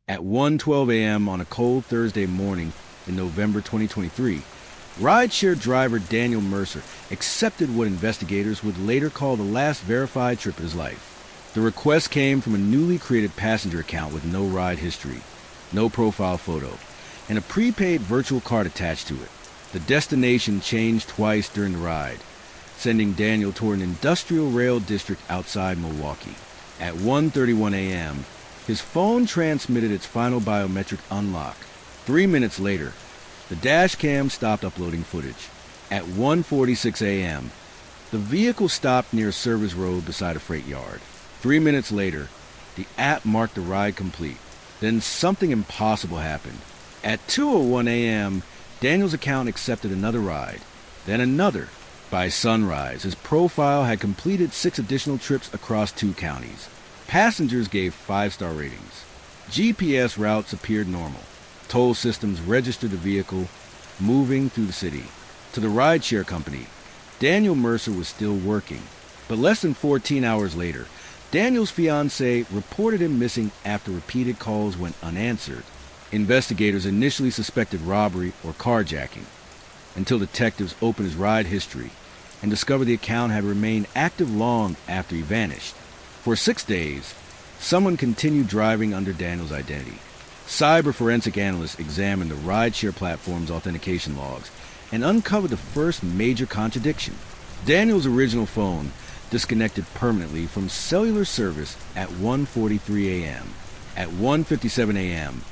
At 1:12 a.m. on a cold Thursday morning in November 2023, rideshare driver Daniel Mercer accepted what investigators would later call the last verified trip of his life. The request came from a newly created passenger account with no ride history, no profile photo, and a prepaid virtual card attached to it. The destination changed twice during the ride, sending Daniel toward an industrial rail district outside Milwaukee. At 1:31 a.m., his phone transmitted its final biometric unlock. 3 minutes later, the dash cam stopped uploading footage. At 1:46 a.m., the vehicle stopped near a service road beside a freight yard. 3 minutes later, the app marked the ride complete. Then something impossible happened. At 2:01 a.m., Daniel's account accepted another ride, then another. By sunrise, his profile had completed 6 additional trips across 2 counties. Passengers gave 5-star ratings. GPS routes appeared normal. Toll systems registered the vehicle moving through the city. To the rideshare company, Daniel Mercer was still working. But less than 14 hours later, Daniel's fiancée reported him missing after repeated calls went unanswered. Investigators initially suspected robbery or carjacking, until detectives opened his ride history and discovered the account had remained active long after he vanished. For 6 days, someone continued driving under Daniel's identity. Cyber forensic analysts examined the rideshare platform's authentication logs and uncovered the first major contradiction. Daniel's original phone disconnected permanently from cellular service at 1:43 a.m. At 1:57 a.m.,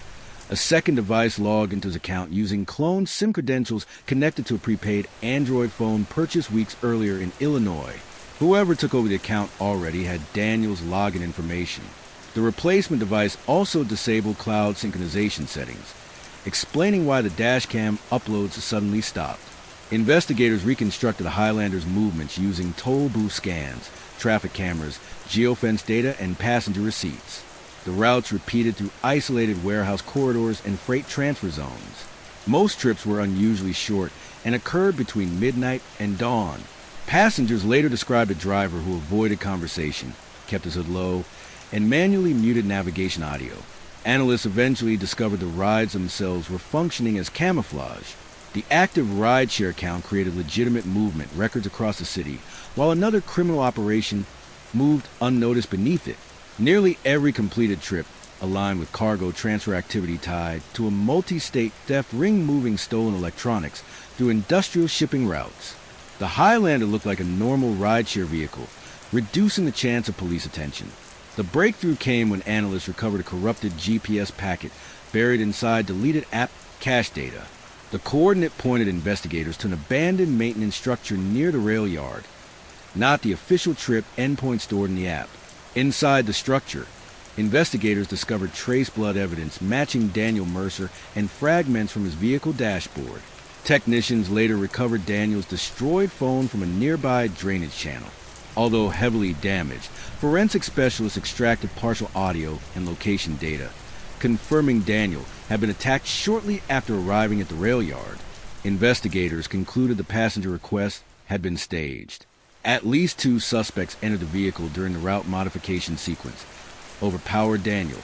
a second device logged into his account using cloned SIM credentials connected to a prepaid Android phone purchased weeks earlier in Illinois. Whoever took over the account already had Daniel's login information. The replacement device also disabled cloud synchronization settings, explaining why the dashcam uploads suddenly stopped. Investigators reconstructed the Highlander's movements using toll booth scans, traffic cameras, geofence data, and passenger receipts. The routes repeated through isolated warehouse corridors and freight transfer zones. Most trips were unusually short and occurred between midnight and dawn. Passengers later described a driver who avoided conversation, kept his hood low, and manually muted navigation audio. Analysts eventually discovered the rides themselves were functioning as camouflage. The active rideshare account created legitimate movement records across the city, while another criminal operation moved unnoticed beneath it. Nearly every completed trip aligned with cargo transfer activity tied to a multi-state theft ring moving stolen electronics through industrial shipping routes. The Highlander looked like a normal rideshare vehicle, reducing the chance of police attention. The breakthrough came when analysts recovered a corrupted GPS packet buried inside deleted app cache data. The coordinate pointed investigators to an abandoned maintenance structure near the rail yard, not the official trip endpoint stored in the app. Inside the structure, investigators discovered trace blood evidence matching Daniel Mercer and fragments from his vehicle dashboard. Technicians later recovered Daniel's destroyed phone from a nearby drainage channel. Although heavily damaged, forensic specialists extracted partial audio and location data, confirming Daniel had been attacked shortly after arriving at the rail yard. Investigators concluded the passenger request had been staged. At least 2 suspects entered the vehicle during the route modification sequence, overpowered Daniel,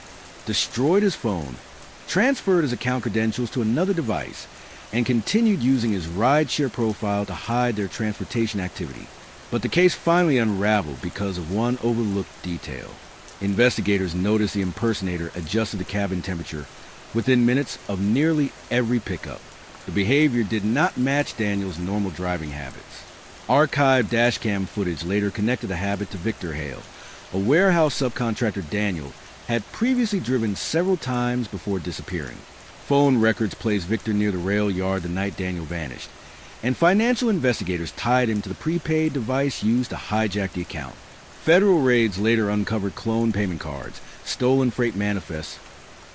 destroyed his phone, transferred his account credentials to another device, and continued using his rideshare profile to hide their transportation activity. But the case finally unraveled because of one overlooked detail. Investigators noticed the impersonator adjusted the cabin temperature within minutes of nearly every pickup. The behavior did not match Daniel's normal driving habits. Archived dashcam footage later connected the habit to Victor Hale, a warehouse subcontractor Daniel had previously driven several times before disappearing. Phone records placed Victor near the rail yard the night Daniel vanished, and financial investigators tied him to the prepaid device used to hijack the account. Federal raids later uncovered cloned payment cards, stolen freight manifests,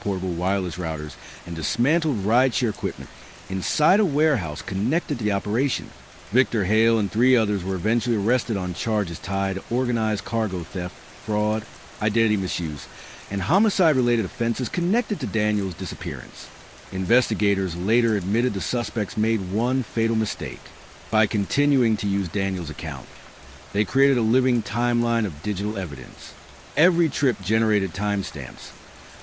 portable wireless routers, and dismantled rideshare equipment inside a warehouse connected to the operation. Victor Hale and 3 others were eventually arrested on charges tied to organized cargo theft, fraud, identity misuse, and homicide-related offenses connected to Daniel's disappearance. Investigators later admitted the suspects made one fatal mistake. By continuing to use Daniel's account, they created a living timeline of digital evidence. Every trip generated timestamps,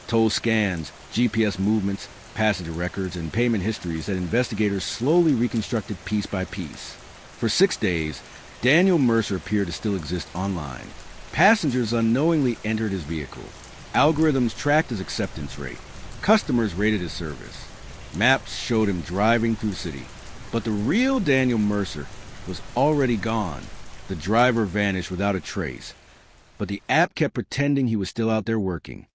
toll scans, GPS movements, passenger records, and payment histories that investigators slowly reconstructed piece by piece. For 6 days, Daniel Mercer appeared to still exist online. Passengers unknowingly entered his vehicle. Algorithms tracked his acceptance rate. Customers rated his service. Maps showed him driving through the city. But the real Daniel Mercer was already gone. The driver vanished without a trace. But the app kept pretending he was still out there working.